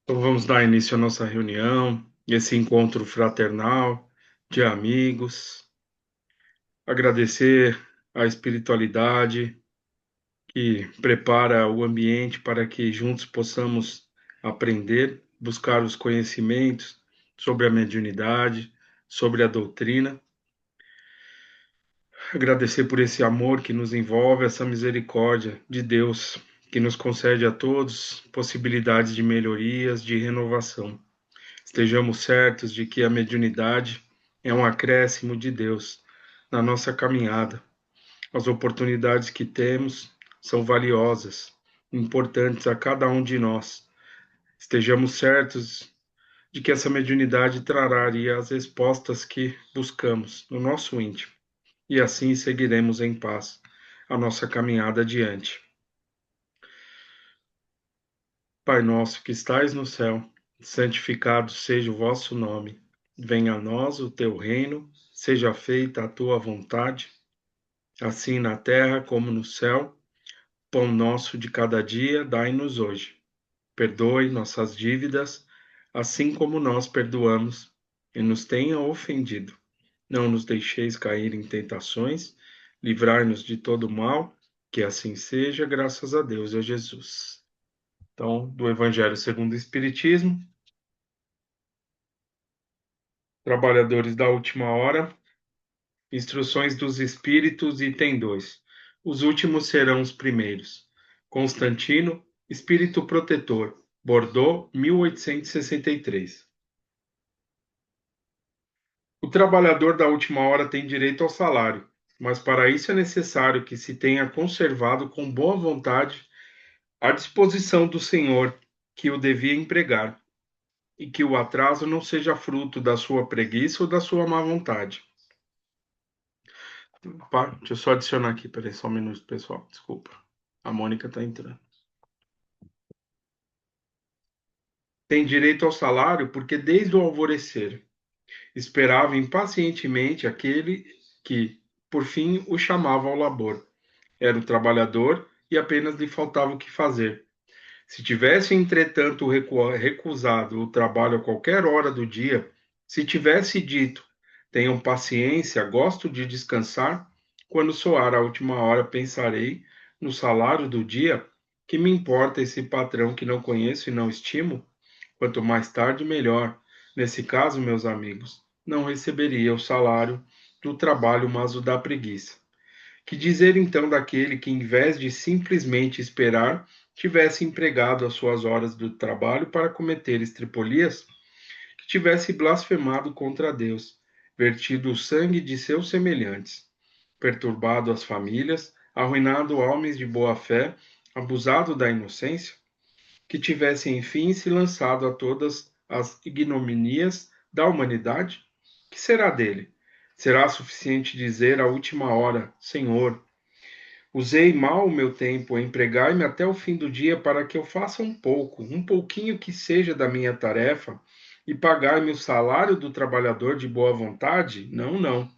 Então vamos dar início à nossa reunião, esse encontro fraternal de amigos. Agradecer a espiritualidade que prepara o ambiente para que juntos possamos aprender, buscar os conhecimentos sobre a mediunidade, sobre a doutrina. Agradecer por esse amor que nos envolve, essa misericórdia de Deus que nos concede a todos possibilidades de melhorias, de renovação. Estejamos certos de que a mediunidade é um acréscimo de Deus na nossa caminhada. As oportunidades que temos são valiosas, importantes a cada um de nós. Estejamos certos de que essa mediunidade traria as respostas que buscamos no nosso íntimo, e assim seguiremos em paz a nossa caminhada adiante. Pai nosso que estais no céu, santificado seja o vosso nome. Venha a nós o teu reino, seja feita a tua vontade, assim na terra como no céu. Pão nosso de cada dia, dai-nos hoje. Perdoe nossas dívidas, assim como nós perdoamos, e nos tenha ofendido. Não nos deixeis cair em tentações, livrai-nos de todo mal, que assim seja, graças a Deus e a Jesus. Então, do Evangelho segundo o Espiritismo, Trabalhadores da Última Hora, Instruções dos Espíritos, item 2. Os últimos serão os primeiros. Constantino, Espírito Protetor, Bordeaux, 1863. O trabalhador da última hora tem direito ao salário, mas para isso é necessário que se tenha conservado com boa vontade a disposição do senhor que o devia empregar, e que o atraso não seja fruto da sua preguiça ou da sua má vontade. Opa, deixa eu só adicionar aqui, peraí, só um minuto, pessoal, desculpa. A Mônica está entrando. Tem direito ao salário porque desde o alvorecer esperava impacientemente aquele que, por fim, o chamava ao labor. Era o trabalhador e apenas lhe faltava o que fazer. Se tivesse, entretanto, recusado o trabalho a qualquer hora do dia, se tivesse dito: tenham paciência, gosto de descansar, quando soar a última hora pensarei no salário do dia, que me importa esse patrão que não conheço e não estimo? Quanto mais tarde, melhor. Nesse caso, meus amigos, não receberia o salário do trabalho, mas o da preguiça. Que dizer então daquele que, em vez de simplesmente esperar, tivesse empregado as suas horas do trabalho para cometer estripolias? Que tivesse blasfemado contra Deus, vertido o sangue de seus semelhantes, perturbado as famílias, arruinado homens de boa fé, abusado da inocência? Que tivesse, enfim, se lançado a todas as ignominias da humanidade? Que será dele? Será suficiente dizer à última hora: Senhor, usei mal o meu tempo, empregai-me até o fim do dia para que eu faça um pouco, um pouquinho que seja da minha tarefa, e pagai-me o salário do trabalhador de boa vontade? Não, não,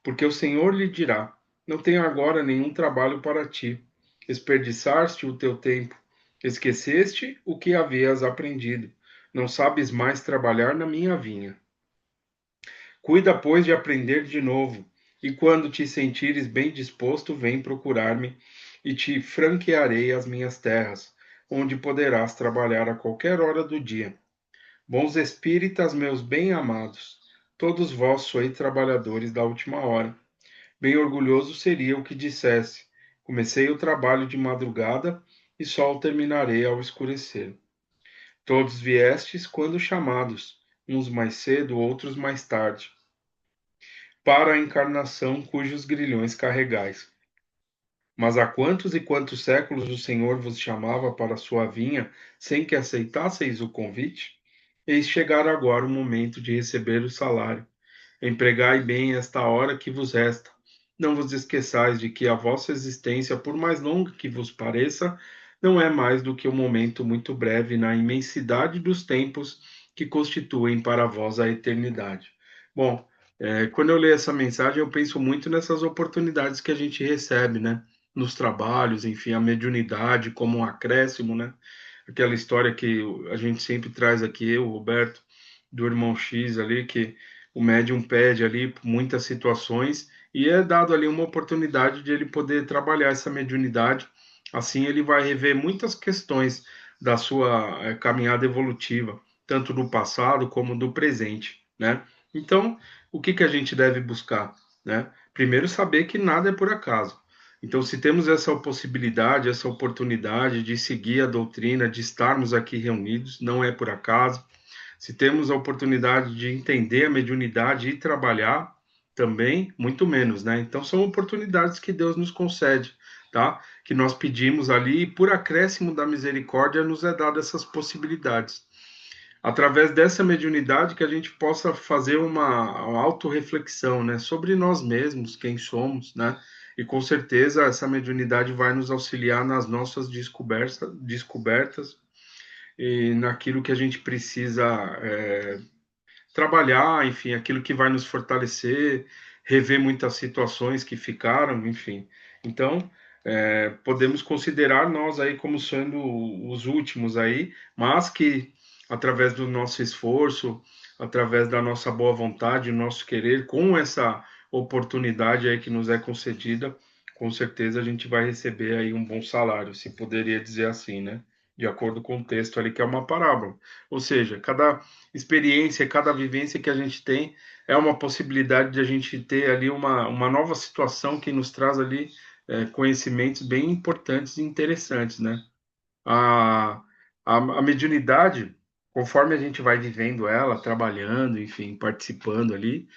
porque o Senhor lhe dirá: não tenho agora nenhum trabalho para ti. Desperdiçaste o teu tempo, esqueceste o que havias aprendido. Não sabes mais trabalhar na minha vinha. Cuida, pois, de aprender de novo, e quando te sentires bem disposto, vem procurar-me, e te franquearei as minhas terras, onde poderás trabalhar a qualquer hora do dia. Bons espíritas, meus bem-amados, todos vós sois trabalhadores da última hora. Bem orgulhoso seria o que dissesse: comecei o trabalho de madrugada e só o terminarei ao escurecer. Todos viestes quando chamados, uns mais cedo, outros mais tarde, para a encarnação cujos grilhões carregais. Mas há quantos e quantos séculos o Senhor vos chamava para a sua vinha, sem que aceitasseis o convite? Eis chegar agora o momento de receber o salário. Empregai bem esta hora que vos resta. Não vos esqueçais de que a vossa existência, por mais longa que vos pareça, não é mais do que um momento muito breve na imensidade dos tempos que constituem para vós a eternidade. Bom, quando eu leio essa mensagem, eu penso muito nessas oportunidades que a gente recebe, né? Nos trabalhos, enfim, a mediunidade como um acréscimo, né? aquela história que a gente sempre traz aqui, o Roberto, do irmão X ali, que o médium pede ali muitas situações e é dado ali uma oportunidade de ele poder trabalhar essa mediunidade. Assim, ele vai rever muitas questões da sua caminhada evolutiva, tanto do passado como do presente, né? Então, o que que a gente deve buscar, né? Primeiro, saber que nada é por acaso. Então, se temos essa possibilidade, essa oportunidade de seguir a doutrina, de estarmos aqui reunidos, não é por acaso. Se temos a oportunidade de entender a mediunidade e trabalhar, também, muito menos, né? Então, são oportunidades que Deus nos concede, tá? Que nós pedimos ali e, por acréscimo da misericórdia, nos é dado essas possibilidades. Através dessa mediunidade que a gente possa fazer uma autorreflexão, né, sobre nós mesmos, quem somos, né? E com certeza essa mediunidade vai nos auxiliar nas nossas descobertas e naquilo que a gente precisa trabalhar, enfim, aquilo que vai nos fortalecer, rever muitas situações que ficaram, enfim. Então, podemos considerar nós aí como sendo os últimos aí, mas que através do nosso esforço, através da nossa boa vontade, nosso querer, com essa oportunidade aí que nos é concedida, com certeza a gente vai receber aí um bom salário, se poderia dizer assim, né? De acordo com o texto ali, que é uma parábola. Ou seja, cada experiência, cada vivência que a gente tem é uma possibilidade de a gente ter ali uma nova situação que nos traz ali conhecimentos bem importantes e interessantes, né? A, a mediunidade, conforme a gente vai vivendo ela, trabalhando, enfim, participando ali,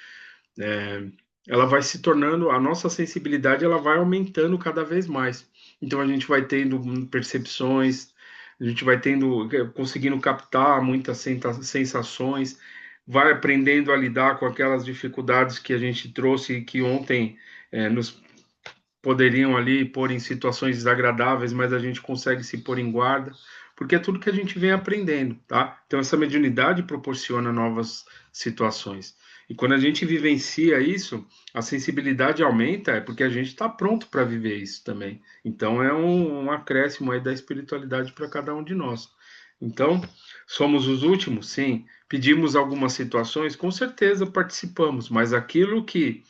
ela vai se tornando, a nossa sensibilidade ela vai aumentando cada vez mais. Então a gente vai tendo percepções, a gente vai tendo, conseguindo captar muitas sensações, vai aprendendo a lidar com aquelas dificuldades que a gente trouxe e que ontem nos poderiam ali pôr em situações desagradáveis, mas a gente consegue se pôr em guarda, porque é tudo que a gente vem aprendendo, tá? Então essa mediunidade proporciona novas situações. E quando a gente vivencia isso, a sensibilidade aumenta, é porque a gente está pronto para viver isso também. Então é um acréscimo aí da espiritualidade para cada um de nós. Então, somos os últimos? Sim. Pedimos algumas situações? Com certeza participamos, mas aquilo que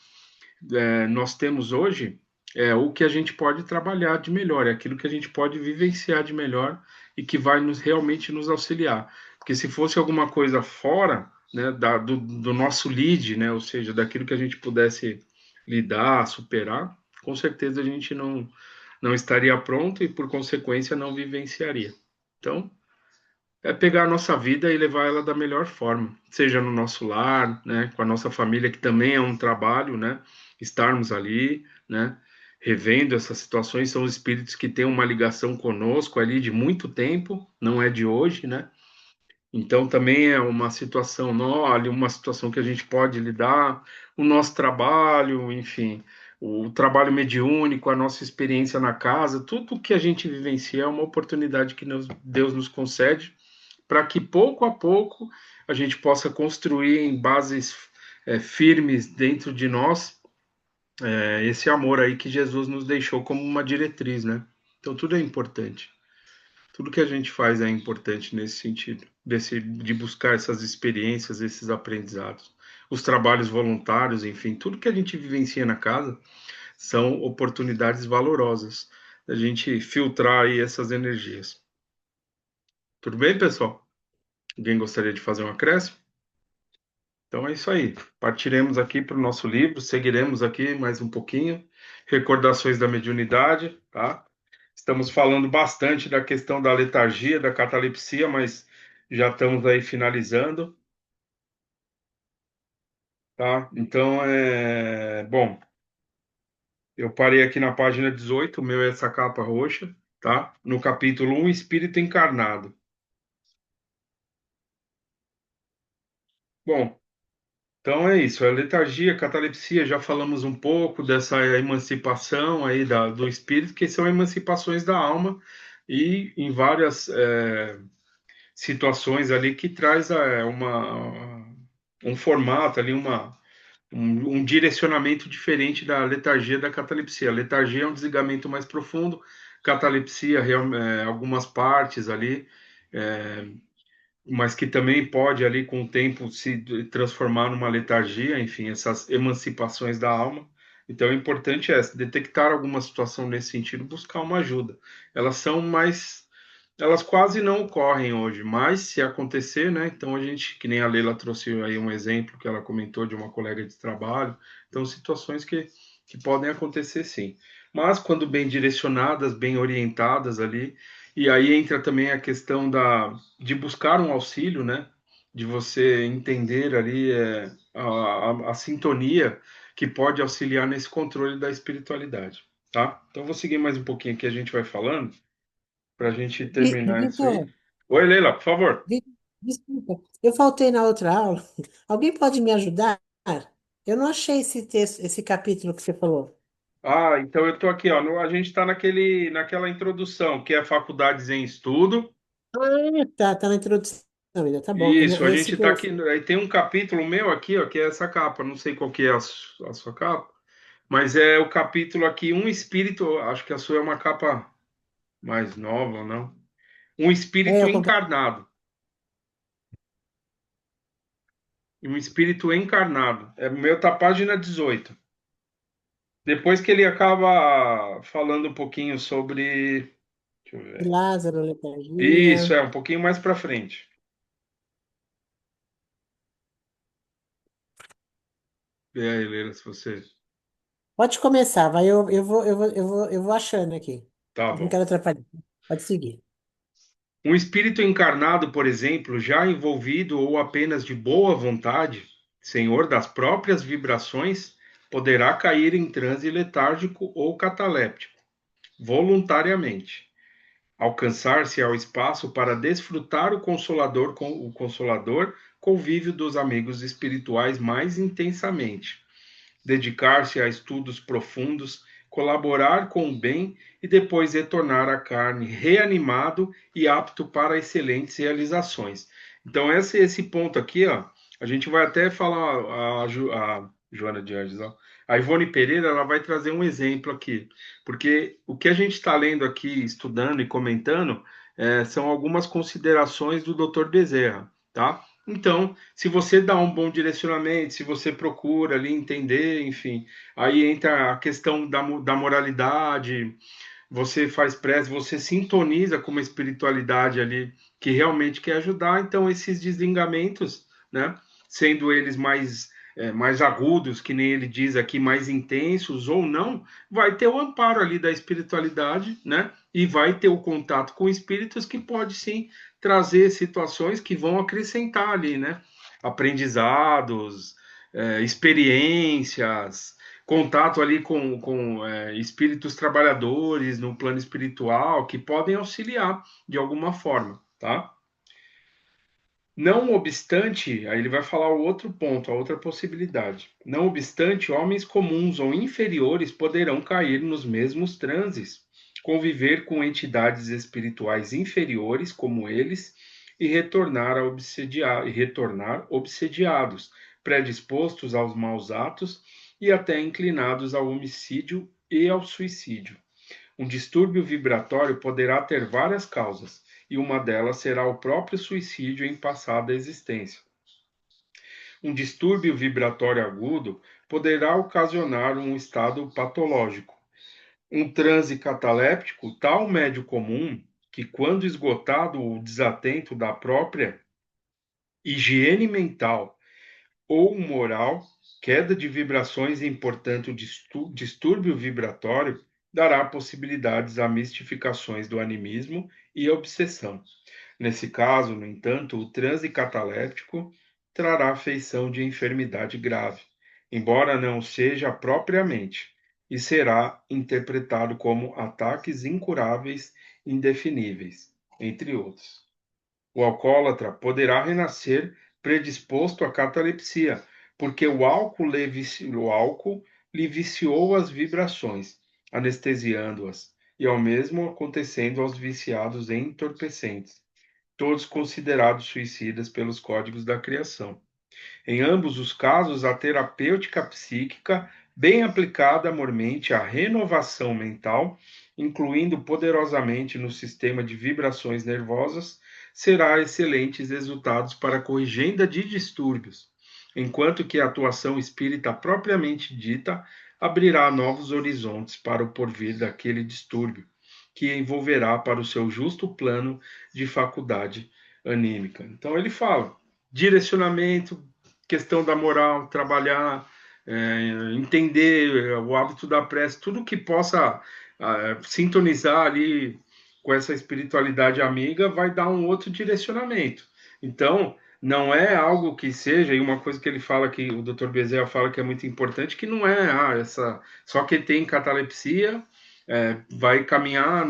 nós temos hoje é o que a gente pode trabalhar de melhor, é aquilo que a gente pode vivenciar de melhor e que vai realmente nos auxiliar. Porque se fosse alguma coisa fora, né, do nosso lead, né, ou seja, daquilo que a gente pudesse lidar, superar, com certeza a gente não estaria pronto e, por consequência, não vivenciaria. Então, é pegar a nossa vida e levar ela da melhor forma, seja no nosso lar, né, com a nossa família, que também é um trabalho, né, estarmos ali, né, revendo essas situações, são espíritos que têm uma ligação conosco ali de muito tempo, não é de hoje, né, então também é uma situação, olha, uma situação que a gente pode lidar, o nosso trabalho, enfim, o trabalho mediúnico, a nossa experiência na casa, tudo que a gente vivencia é uma oportunidade que Deus nos concede para que pouco a pouco a gente possa construir em bases firmes dentro de nós esse amor aí que Jesus nos deixou como uma diretriz, né? Então tudo é importante. Tudo que a gente faz é importante nesse sentido, de buscar essas experiências, esses aprendizados. Os trabalhos voluntários, enfim, tudo que a gente vivencia na casa são oportunidades valorosas da gente filtrar aí essas energias. Tudo bem, pessoal? Alguém gostaria de fazer um acréscimo? Então é isso aí. Partiremos aqui para o nosso livro, seguiremos aqui mais um pouquinho. Recordações da mediunidade, tá? Estamos falando bastante da questão da letargia, da catalepsia, mas já estamos aí finalizando, tá? Então bom, eu parei aqui na página 18, o meu é essa capa roxa, tá? No capítulo um, Espírito Encarnado. Bom, então é isso, a letargia, catalepsia, já falamos um pouco dessa emancipação aí do espírito, que são emancipações da alma e em várias situações ali que traz um formato ali, um direcionamento diferente da letargia da catalepsia. A letargia é um desligamento mais profundo, catalepsia, algumas partes ali. mas que também pode ali com o tempo se transformar numa letargia, enfim, essas emancipações da alma. Então, o importante é detectar alguma situação nesse sentido, buscar uma ajuda. Elas são mais, elas quase não ocorrem hoje, mas se acontecer, né? Então a gente, que nem a Leila trouxe aí um exemplo que ela comentou de uma colega de trabalho, então situações que podem acontecer sim. Mas quando bem direcionadas, bem orientadas ali, e aí entra também a questão de buscar um auxílio, né? De você entender ali a sintonia que pode auxiliar nesse controle da espiritualidade, tá? Então vou seguir mais um pouquinho aqui, a gente vai falando para a gente terminar isso aí. Vitor, Oi, Leila, por favor. desculpa, eu faltei na outra aula. Alguém pode me ajudar? Eu não achei esse texto, esse capítulo que você falou. Ah, então eu estou aqui, ó. A gente está naquela introdução, que é Faculdades em Estudo. Ah, tá na introdução ainda, tá bom. Isso, a Esse gente que está eu, aqui. Aí tem um capítulo meu aqui, ó, que é essa capa. Não sei qual que é a sua capa, mas é o capítulo aqui, Um Espírito. Acho que a sua é uma capa mais nova, não? Um Espírito eu comprei Encarnado. Um Espírito Encarnado. É, o meu tá página 18. Depois que ele acaba falando um pouquinho sobre. Deixa eu ver. Lázaro, Isso, letargia. é um pouquinho mais para frente. Vê aí, Leila, se você. Pode começar, vai, eu vou achando aqui. Tá Não bom. quero atrapalhar. Pode seguir. Um espírito encarnado, por exemplo, já envolvido ou apenas de boa vontade, senhor das próprias vibrações, poderá cair em transe letárgico ou cataléptico, voluntariamente. Alcançar-se ao espaço para desfrutar o consolador convívio dos amigos espirituais mais intensamente, dedicar-se a estudos profundos, colaborar com o bem e depois retornar à carne reanimado e apto para excelentes realizações. Então, esse ponto aqui, ó, a gente vai até falar, a Joana de Anjos, ó, a Ivone Pereira, ela vai trazer um exemplo aqui, porque o que a gente está lendo aqui, estudando e comentando, são algumas considerações do Dr. Bezerra, tá? Então, se você dá um bom direcionamento, se você procura ali entender, enfim, aí entra a questão da moralidade, você faz prece, você sintoniza com uma espiritualidade ali que realmente quer ajudar, então esses desligamentos, né, sendo eles mais agudos, que nem ele diz aqui, mais intensos ou não, vai ter o amparo ali da espiritualidade, né, e vai ter o contato com espíritos que pode sim trazer situações que vão acrescentar ali, né, aprendizados, experiências, contato ali com espíritos trabalhadores no plano espiritual que podem auxiliar de alguma forma, tá? Não obstante, aí ele vai falar o outro ponto, a outra possibilidade. Não obstante, homens comuns ou inferiores poderão cair nos mesmos transes, conviver com entidades espirituais inferiores como eles e retornar obsediados, predispostos aos maus atos e até inclinados ao homicídio e ao suicídio. Um distúrbio vibratório poderá ter várias causas, e uma delas será o próprio suicídio em passada existência. Um distúrbio vibratório agudo poderá ocasionar um estado patológico. Um transe cataléptico, tal médio comum, que quando esgotado ou desatento da própria higiene mental ou moral, queda de vibrações e, portanto, distúrbio vibratório, dará possibilidades a mistificações do animismo e obsessão. Nesse caso, no entanto, o transe cataléptico trará feição de enfermidade grave, embora não seja propriamente, e será interpretado como ataques incuráveis, indefiníveis, entre outros. O alcoólatra poderá renascer predisposto à catalepsia, porque o álcool lhe viciou as vibrações, anestesiando-as, e ao mesmo acontecendo aos viciados em entorpecentes, todos considerados suicidas pelos códigos da criação. Em ambos os casos, a terapêutica psíquica, bem aplicada amormente à renovação mental, incluindo poderosamente no sistema de vibrações nervosas, será excelentes resultados para a corrigenda de distúrbios, enquanto que a atuação espírita propriamente dita abrirá novos horizontes para o porvir daquele distúrbio, que envolverá para o seu justo plano de faculdade anímica. Então ele fala direcionamento, questão da moral, trabalhar, entender o hábito da prece, tudo que possa sintonizar ali com essa espiritualidade amiga vai dar um outro direcionamento. Então, não é algo que seja, e uma coisa que ele fala, que o Dr. Bezerra fala que é muito importante, que não é só quem tem catalepsia vai caminhar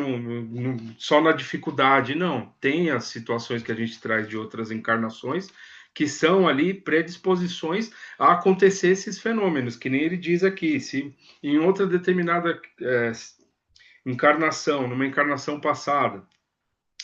só na dificuldade, não. Tem as situações que a gente traz de outras encarnações, que são ali predisposições a acontecer esses fenômenos, que nem ele diz aqui, se em outra determinada encarnação, numa encarnação passada,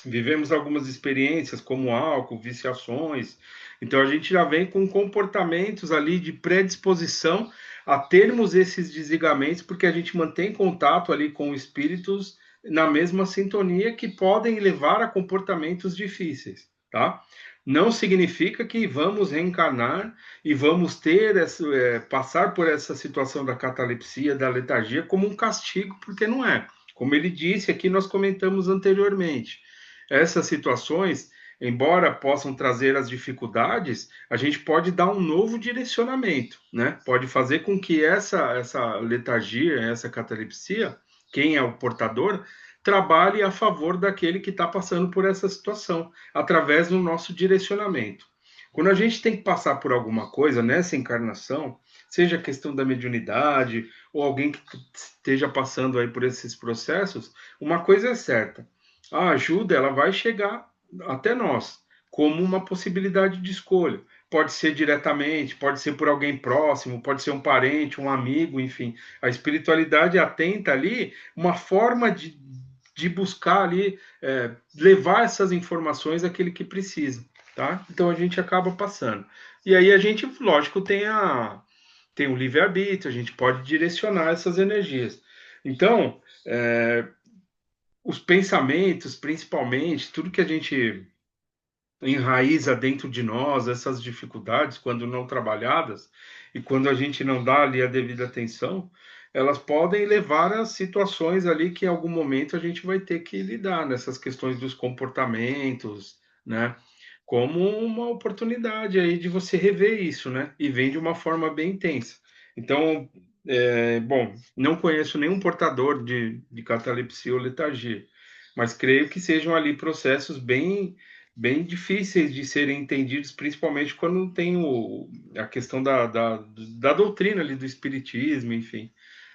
vivemos algumas experiências como álcool, viciações. Então a gente já vem com comportamentos ali de predisposição a termos esses desligamentos, porque a gente mantém contato ali com espíritos na mesma sintonia que podem levar a comportamentos difíceis, tá? Não significa que vamos reencarnar e vamos ter passar por essa situação da catalepsia, da letargia como um castigo, porque não é. Como ele disse aqui, nós comentamos anteriormente, essas situações, embora possam trazer as dificuldades, a gente pode dar um novo direcionamento, né? Pode fazer com que essa letargia, essa catalepsia, quem é o portador, trabalhe a favor daquele que está passando por essa situação, através do nosso direcionamento. Quando a gente tem que passar por alguma coisa nessa encarnação, seja a questão da mediunidade ou alguém que esteja passando aí por esses processos, uma coisa é certa, a ajuda ela vai chegar até nós como uma possibilidade de escolha. Pode ser diretamente, pode ser por alguém próximo, pode ser um parente, um amigo, enfim. A espiritualidade atenta ali uma forma de buscar ali, levar essas informações àquele que precisa, tá? Então a gente acaba passando. E aí a gente, lógico, tem o livre-arbítrio, a gente pode direcionar essas energias. Então, os pensamentos, principalmente, tudo que a gente enraiza dentro de nós, essas dificuldades, quando não trabalhadas, e quando a gente não dá ali a devida atenção, elas podem levar a situações ali que em algum momento a gente vai ter que lidar nessas questões dos comportamentos, né? Como uma oportunidade aí de você rever isso, né? E vem de uma forma bem intensa. Então, bom, não conheço nenhum portador de catalepsia ou letargia, mas creio que sejam ali processos bem difíceis de serem entendidos, principalmente quando tem a questão da doutrina ali do espiritismo, enfim,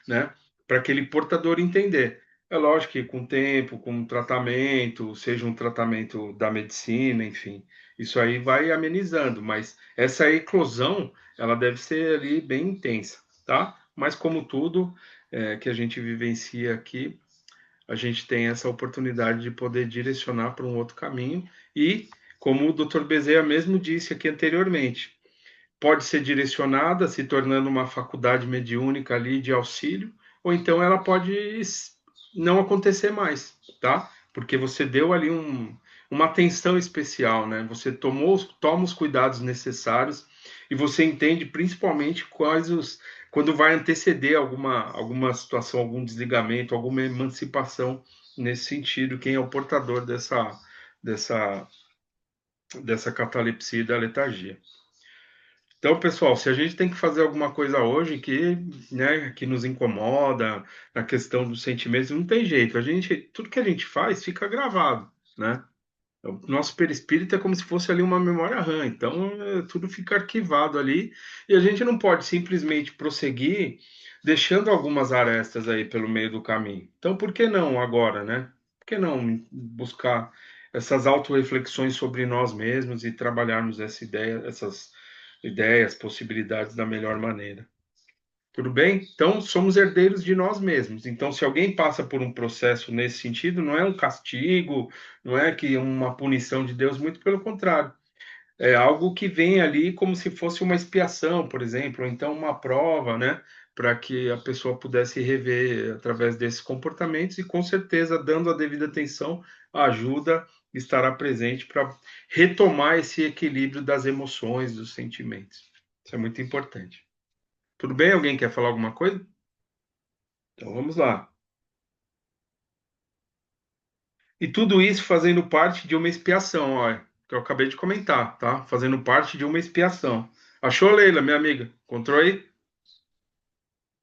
né? Para aquele portador entender. É lógico que com tempo, com tratamento, seja um tratamento da medicina, enfim, isso aí vai amenizando, mas essa eclosão, ela deve ser ali bem intensa, tá? Mas como tudo que a gente vivencia aqui, a gente tem essa oportunidade de poder direcionar para um outro caminho e, como o Dr. Bezerra mesmo disse aqui anteriormente, pode ser direcionada, se tornando uma faculdade mediúnica ali de auxílio, ou então ela pode não acontecer mais, tá? Porque você deu ali uma atenção especial, né? Você toma os cuidados necessários e você entende principalmente quando vai anteceder alguma situação, algum desligamento, alguma emancipação nesse sentido, quem é o portador dessa, dessa catalepsia e da letargia. Então, pessoal, se a gente tem que fazer alguma coisa hoje que nos incomoda, na questão dos sentimentos, não tem jeito. Tudo que a gente faz fica gravado, né? O nosso perispírito é como se fosse ali uma memória RAM, então tudo fica arquivado ali e a gente não pode simplesmente prosseguir deixando algumas arestas aí pelo meio do caminho. Então, por que não agora, né? Por que não buscar essas autorreflexões sobre nós mesmos e trabalharmos essas ideias, possibilidades da melhor maneira? Tudo bem? Então, somos herdeiros de nós mesmos. Então, se alguém passa por um processo nesse sentido, não é um castigo, não é que uma punição de Deus, muito pelo contrário. É algo que vem ali como se fosse uma expiação, por exemplo, ou então uma prova, né? Para que a pessoa pudesse rever através desses comportamentos e, com certeza, dando a devida atenção, ajuda estará presente para retomar esse equilíbrio das emoções, dos sentimentos. Isso é muito importante. Tudo bem? Alguém quer falar alguma coisa? Então vamos lá. E tudo isso fazendo parte de uma expiação, olha, que eu acabei de comentar, tá? Fazendo parte de uma expiação. Achou, Leila, minha amiga? Encontrou aí?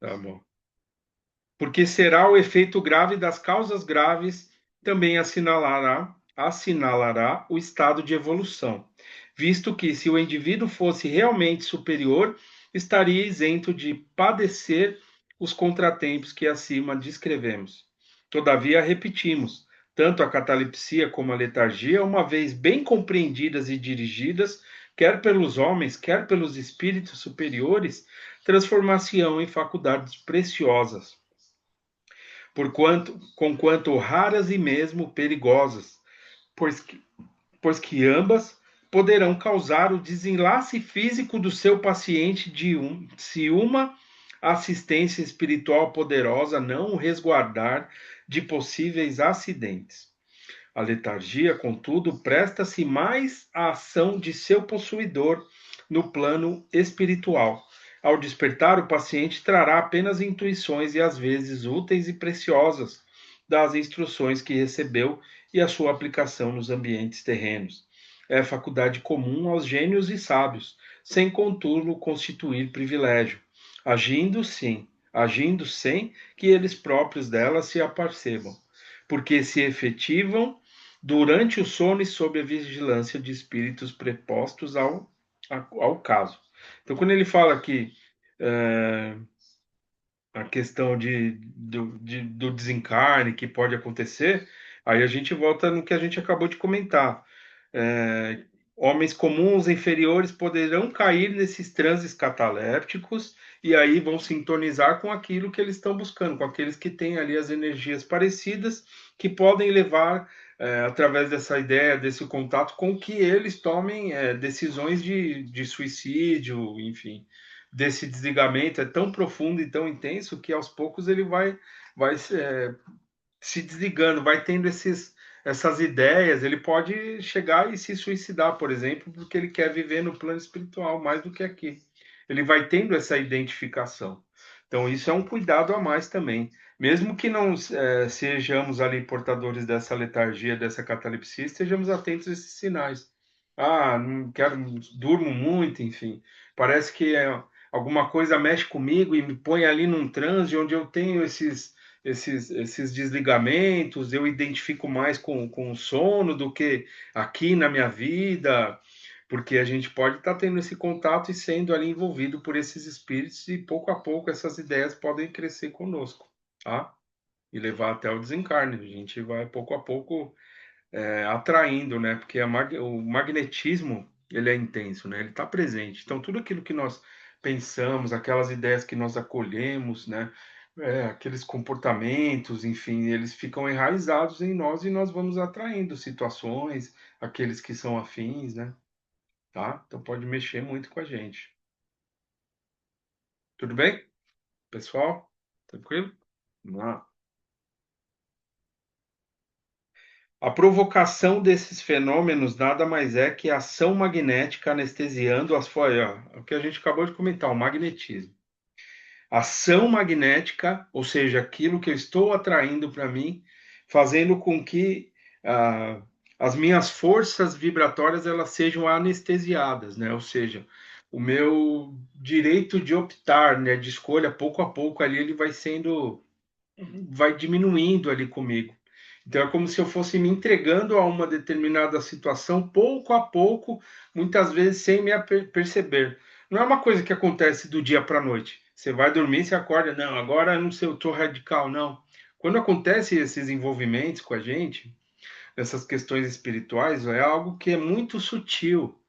Tá bom. Porque será o efeito grave das causas graves, também assinalará o estado de evolução, visto que, se o indivíduo fosse realmente superior, estaria isento de padecer os contratempos que acima descrevemos. Todavia, repetimos, tanto a catalepsia como a letargia, uma vez bem compreendidas e dirigidas, quer pelos homens, quer pelos espíritos superiores, transformar-se-ão em faculdades preciosas conquanto raras e mesmo perigosas, pois que ambas poderão causar o desenlace físico do seu paciente se uma assistência espiritual poderosa não o resguardar de possíveis acidentes. A letargia, contudo, presta-se mais à ação de seu possuidor no plano espiritual. Ao despertar, o paciente trará apenas intuições e às vezes úteis e preciosas das instruções que recebeu e a sua aplicação nos ambientes terrenos. É faculdade comum aos gênios e sábios, sem contudo constituir privilégio, agindo sem que eles próprios dela se apercebam, porque se efetivam durante o sono e sob a vigilância de espíritos prepostos ao caso. Então, quando ele fala que é, a questão do desencarne que pode acontecer, aí a gente volta no que a gente acabou de comentar. É, homens comuns inferiores poderão cair nesses transes catalépticos e aí vão sintonizar com aquilo que eles estão buscando, com aqueles que têm ali as energias parecidas, que podem levar, através dessa ideia, desse contato, com que eles tomem decisões de suicídio, enfim, desse desligamento é tão profundo e tão intenso que aos poucos ele vai se desligando, vai tendo essas ideias. Ele pode chegar e se suicidar, por exemplo, porque ele quer viver no plano espiritual mais do que aqui. Ele vai tendo essa identificação. Então, isso é um cuidado a mais também. Mesmo que não sejamos ali portadores dessa letargia, dessa catalepsia, estejamos atentos a esses sinais. Ah, não quero, durmo muito, enfim. Parece que alguma coisa mexe comigo e me põe ali num transe onde eu tenho esses desligamentos, eu identifico mais com o sono do que aqui na minha vida, porque a gente pode estar tendo esse contato e sendo ali envolvido por esses espíritos e pouco a pouco essas ideias podem crescer conosco, tá? E levar até o desencarne. A gente vai pouco a pouco atraindo, né? Porque o magnetismo ele é intenso, né? Ele está presente. Então tudo aquilo que nós pensamos, aquelas ideias que nós acolhemos, né? Aqueles comportamentos, enfim, eles ficam enraizados em nós e nós vamos atraindo situações, aqueles que são afins, né? Tá? Então pode mexer muito com a gente. Tudo bem, pessoal? Tranquilo? Vamos lá. A provocação desses fenômenos nada mais é que a ação magnética anestesiando as folhas. O que a gente acabou de comentar, o magnetismo. Ação magnética, ou seja, aquilo que eu estou atraindo para mim, fazendo com que ah, as minhas forças vibratórias elas sejam anestesiadas, né? Ou seja, o meu direito de optar, né, de escolha, pouco a pouco ali ele vai diminuindo ali comigo. Então é como se eu fosse me entregando a uma determinada situação pouco a pouco, muitas vezes sem me perceber. Não é uma coisa que acontece do dia para a noite. Você vai dormir, você acorda, não, agora não sei, eu estou radical, não. Quando acontece esses envolvimentos com a gente, essas questões espirituais, é algo que é muito sutil.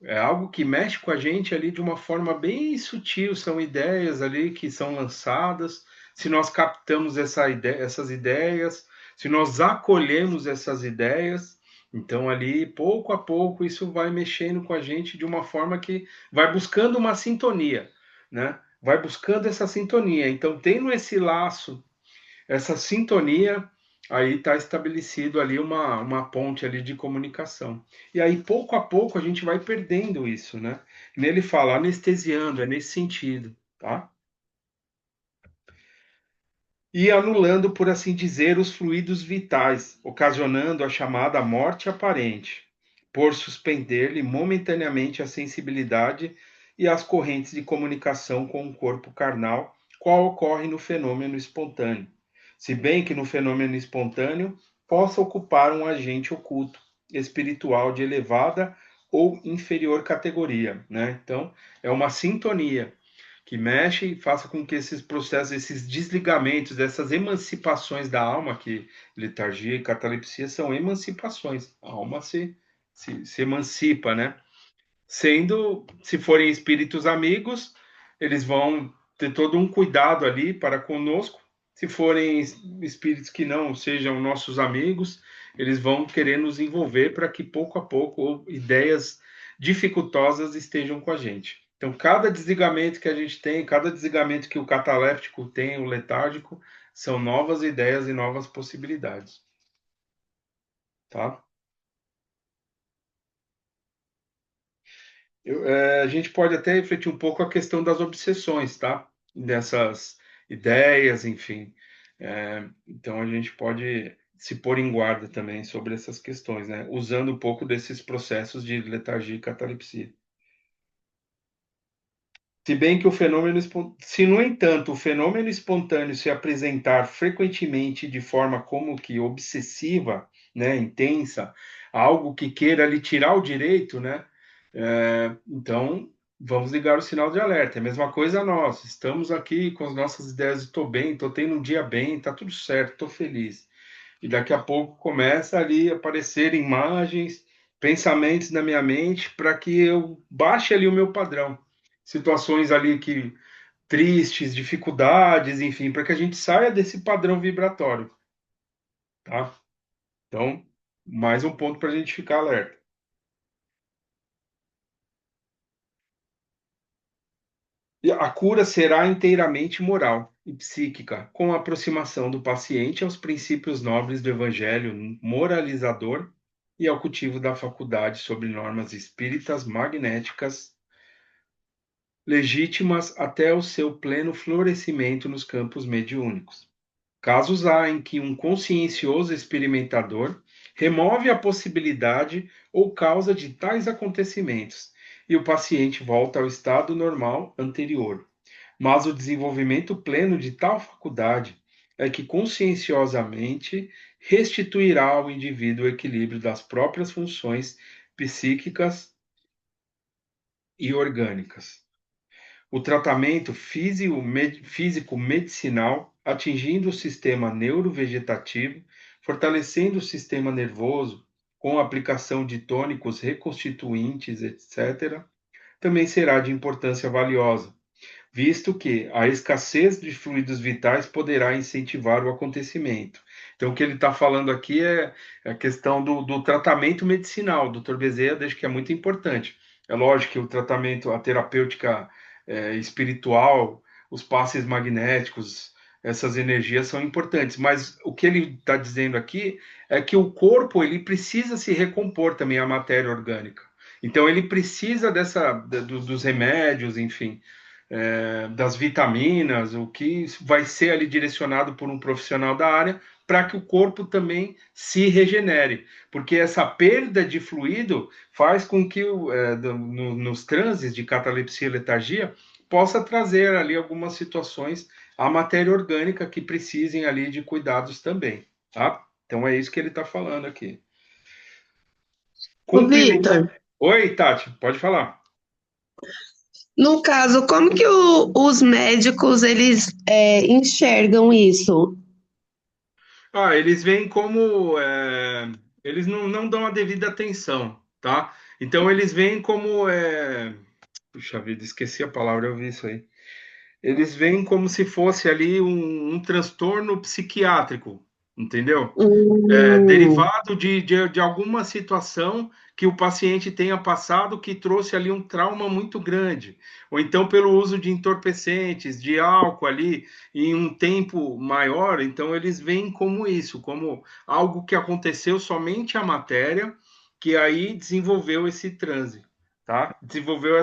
É algo que mexe com a gente ali de uma forma bem sutil, são ideias ali que são lançadas. Se nós captamos essas ideias, se nós acolhemos essas ideias, então ali pouco a pouco isso vai mexendo com a gente de uma forma que vai buscando uma sintonia, né? Vai buscando essa sintonia. Então, tendo esse laço, essa sintonia, aí está estabelecido ali uma ponte ali de comunicação. E aí, pouco a pouco, a gente vai perdendo isso, né? Nele fala anestesiando, é nesse sentido, tá? E anulando, por assim dizer, os fluidos vitais, ocasionando a chamada morte aparente, por suspender-lhe momentaneamente a sensibilidade e as correntes de comunicação com o corpo carnal, qual ocorre no fenômeno espontâneo. Se bem que no fenômeno espontâneo possa ocupar um agente oculto, espiritual de elevada ou inferior categoria, né? Então, é uma sintonia que mexe e faça com que esses processos, esses desligamentos, essas emancipações da alma, que letargia e catalepsia são emancipações, a alma se emancipa, né? Sendo, se forem espíritos amigos, eles vão ter todo um cuidado ali para conosco. Se forem espíritos que não sejam nossos amigos, eles vão querer nos envolver para que pouco a pouco ideias dificultosas estejam com a gente. Então, cada desligamento que a gente tem, cada desligamento que o cataléptico tem, o letárgico, são novas ideias e novas possibilidades, tá? A gente pode até refletir um pouco a questão das obsessões, tá? Dessas ideias, enfim. Então a gente pode se pôr em guarda também sobre essas questões, né? Usando um pouco desses processos de letargia e catalepsia. Se bem que o fenômeno, se no entanto o fenômeno espontâneo se apresentar frequentemente de forma como que obsessiva, né, intensa, algo que queira lhe tirar o direito, né, então vamos ligar o sinal de alerta. É a mesma coisa nós, estamos aqui com as nossas ideias, estou bem, estou tendo um dia bem, está tudo certo, estou feliz. E daqui a pouco começa ali a aparecer imagens, pensamentos na minha mente para que eu baixe ali o meu padrão. Situações ali que tristes, dificuldades, enfim, para que a gente saia desse padrão vibratório, tá? Então, mais um ponto para a gente ficar alerta. E a cura será inteiramente moral e psíquica, com a aproximação do paciente aos princípios nobres do evangelho moralizador e ao cultivo da faculdade sobre normas espíritas magnéticas legítimas até o seu pleno florescimento nos campos mediúnicos. Casos há em que um consciencioso experimentador remove a possibilidade ou causa de tais acontecimentos e o paciente volta ao estado normal anterior. Mas o desenvolvimento pleno de tal faculdade é que conscienciosamente restituirá ao indivíduo o equilíbrio das próprias funções psíquicas e orgânicas. O tratamento físico-medicinal, atingindo o sistema neurovegetativo, fortalecendo o sistema nervoso, com a aplicação de tônicos reconstituintes, etc., também será de importância valiosa, visto que a escassez de fluidos vitais poderá incentivar o acontecimento. Então, o que ele está falando aqui é a questão do tratamento medicinal. O Dr. Bezerra deixa que é muito importante. É lógico que o tratamento, a terapêutica espiritual, os passes magnéticos, essas energias são importantes, mas o que ele está dizendo aqui é que o corpo ele precisa se recompor também a matéria orgânica. Então ele precisa dos remédios, enfim, das vitaminas, o que vai ser ali direcionado por um profissional da área para que o corpo também se regenere, porque essa perda de fluido faz com que nos transes de catalepsia e letargia possa trazer ali algumas situações à matéria orgânica que precisem ali de cuidados também, tá? Então é isso que ele está falando aqui. Ô, Cumprimento. Vitor, Oi, Tati, pode falar. no caso, como que os médicos eles enxergam isso? Ah, eles veem como eles não dão a devida atenção, tá? Então eles veem como puxa vida, esqueci a palavra, eu vi isso aí. Eles veem como se fosse ali um transtorno psiquiátrico, entendeu? Hum, Derivado de alguma situação que o paciente tenha passado que trouxe ali um trauma muito grande, ou então pelo uso de entorpecentes, de álcool ali em um tempo maior, então eles veem como isso, como algo que aconteceu somente a matéria, que aí desenvolveu esse transe, tá? Desenvolveu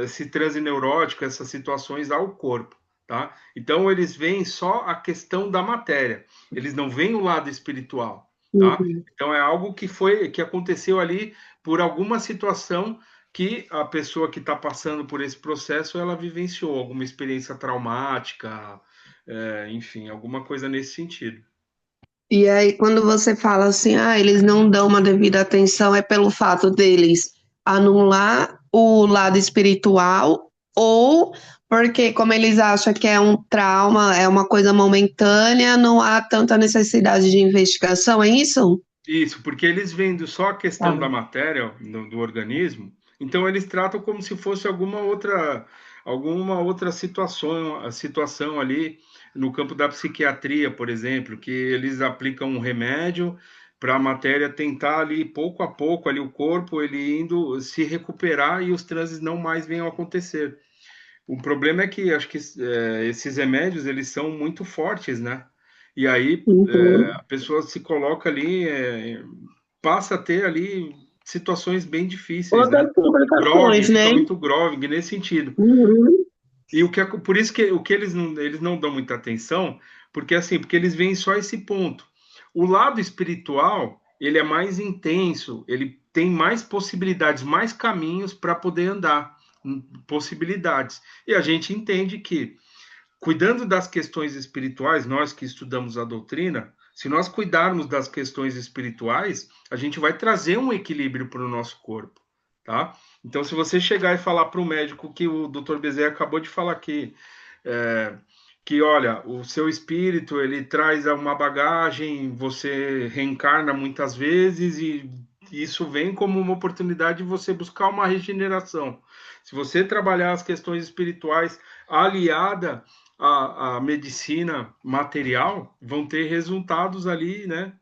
esse transe neurótico, essas situações ao corpo, tá? Então eles veem só a questão da matéria, eles não veem o lado espiritual, tá? uhum. Então é algo que aconteceu ali por alguma situação que a pessoa que está passando por esse processo ela vivenciou alguma experiência traumática, enfim, alguma coisa nesse sentido. E aí, quando você fala assim, ah, eles não dão uma devida atenção, é pelo fato deles anular o lado espiritual, ou porque, como eles acham que é um trauma, é uma coisa momentânea, não há tanta necessidade de investigação, é isso? Isso, porque eles vendo só a questão da Tá. matéria do organismo, então eles tratam como se fosse alguma outra situação ali no campo da psiquiatria, por exemplo, que eles aplicam um remédio para a matéria tentar ali pouco a pouco ali o corpo ele indo se recuperar e os transes não mais venham a acontecer. O problema é que acho que esses remédios eles são muito fortes, né? E aí Uhum. a pessoa se coloca ali, passa a ter ali situações bem difíceis, né? Outras complicações, Grog, fica né? muito grog nesse sentido. Uhum. E por isso que o que eles não dão muita atenção, porque eles veem só esse ponto. O lado espiritual, ele é mais intenso, ele tem mais possibilidades, mais caminhos para poder andar, possibilidades. E a gente entende que cuidando das questões espirituais, nós que estudamos a doutrina, se nós cuidarmos das questões espirituais, a gente vai trazer um equilíbrio para o nosso corpo, tá? Então, se você chegar e falar para o médico que o Dr. Bezerra acabou de falar aqui, é, que olha, o seu espírito ele traz uma bagagem, você reencarna muitas vezes e isso vem como uma oportunidade de você buscar uma regeneração. Se você trabalhar as questões espirituais aliada à medicina material, vão ter resultados ali, né,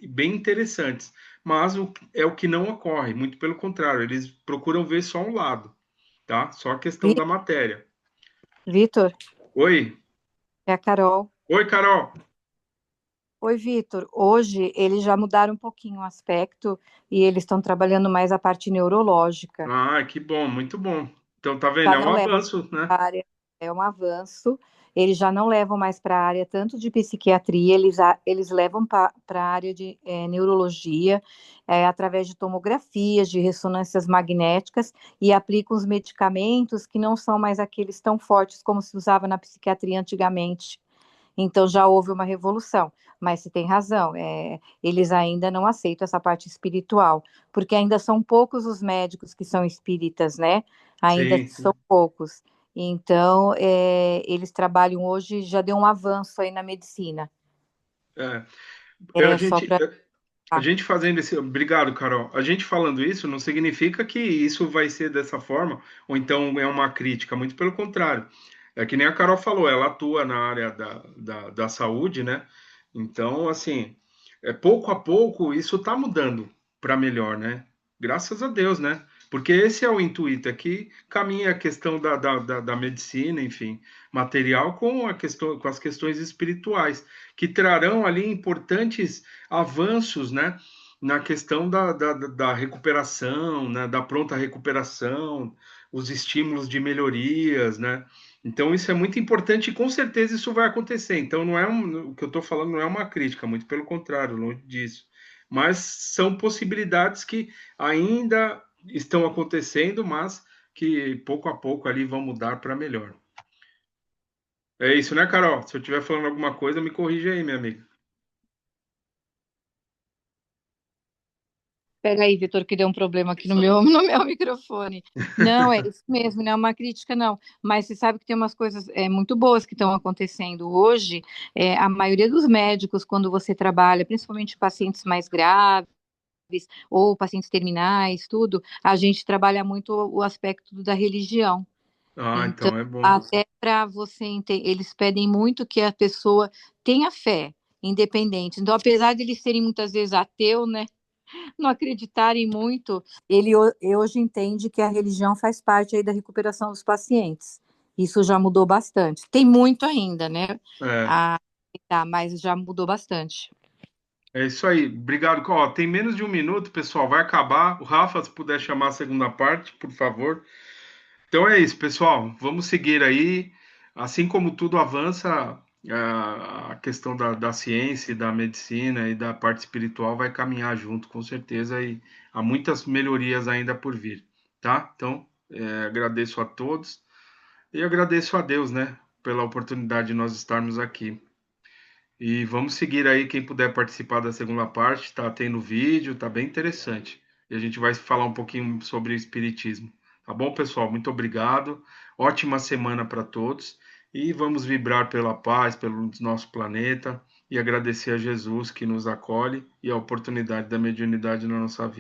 bem interessantes. Mas é o que não ocorre, muito pelo contrário, eles procuram ver só um lado, tá? Só a questão Vi- da matéria. Vitor, Oi, é a Carol. oi, Carol. Oi, Vitor. Hoje eles já mudaram um pouquinho o aspecto e eles estão trabalhando mais a parte neurológica. Ah, que bom, muito bom. Então, tá vendo? Já É um não levam avanço, né? para a área, é um avanço. Eles já não levam mais para a área tanto de psiquiatria, eles levam para a área de neurologia, através de tomografias, de ressonâncias magnéticas, e aplicam os medicamentos que não são mais aqueles tão fortes como se usava na psiquiatria antigamente. Então já houve uma revolução. Mas você tem razão, eles ainda não aceitam essa parte espiritual, porque ainda são poucos os médicos que são espíritas, né? Ainda Sim, são sim. poucos. Então, eles trabalham hoje, já deu um avanço aí na medicina. É. A É só gente, para. a gente fazendo esse. Obrigado, Carol. A gente falando isso não significa que isso vai ser dessa forma, ou então é uma crítica, muito pelo contrário. É que nem a Carol falou, ela atua na área da saúde, né? Então, assim, pouco a pouco isso está mudando para melhor, né? Graças a Deus, né? Porque esse é o intuito, é que caminha a questão da medicina, enfim, material com as questões espirituais, que trarão ali importantes avanços, né, na questão da recuperação, né, da pronta recuperação, os estímulos de melhorias, né? Então isso é muito importante e com certeza isso vai acontecer. Então o que eu estou falando não é uma crítica, muito pelo contrário, longe disso. Mas são possibilidades que ainda estão acontecendo, mas que pouco a pouco ali vão mudar para melhor. É isso, né, Carol? Se eu estiver falando alguma coisa, me corrija aí, minha amiga. Espera aí, Vitor, que deu um problema aqui no meu, no meu microfone. Não, é isso mesmo, não é uma crítica, não. Mas você sabe que tem umas coisas muito boas que estão acontecendo hoje. A maioria dos médicos, quando você trabalha, principalmente pacientes mais graves, ou pacientes terminais, tudo, a gente trabalha muito o aspecto da religião. Ah, Então, então é bom. até para você entender, eles pedem muito que a pessoa tenha fé. independentes. Então, apesar de eles serem muitas vezes ateus, né, não acreditarem muito, ele hoje entende que a religião faz parte aí da recuperação dos pacientes. Isso já mudou bastante. Tem muito ainda, né? É, Mas já mudou bastante. é isso aí. Obrigado. Ó, tem menos de um minuto, pessoal. Vai acabar. O Rafa, se puder chamar a segunda parte, por favor. Então é isso, pessoal. Vamos seguir aí. Assim como tudo avança, a questão da ciência, e da medicina e da parte espiritual vai caminhar junto, com certeza, e há muitas melhorias ainda por vir, tá? Então, agradeço a todos e agradeço a Deus, né, pela oportunidade de nós estarmos aqui. E vamos seguir aí, quem puder participar da segunda parte, tá tendo vídeo, tá bem interessante. E a gente vai falar um pouquinho sobre espiritismo. Tá bom, pessoal? Muito obrigado. Ótima semana para todos. E vamos vibrar pela paz, pelo nosso planeta e agradecer a Jesus que nos acolhe e a oportunidade da mediunidade na nossa vida.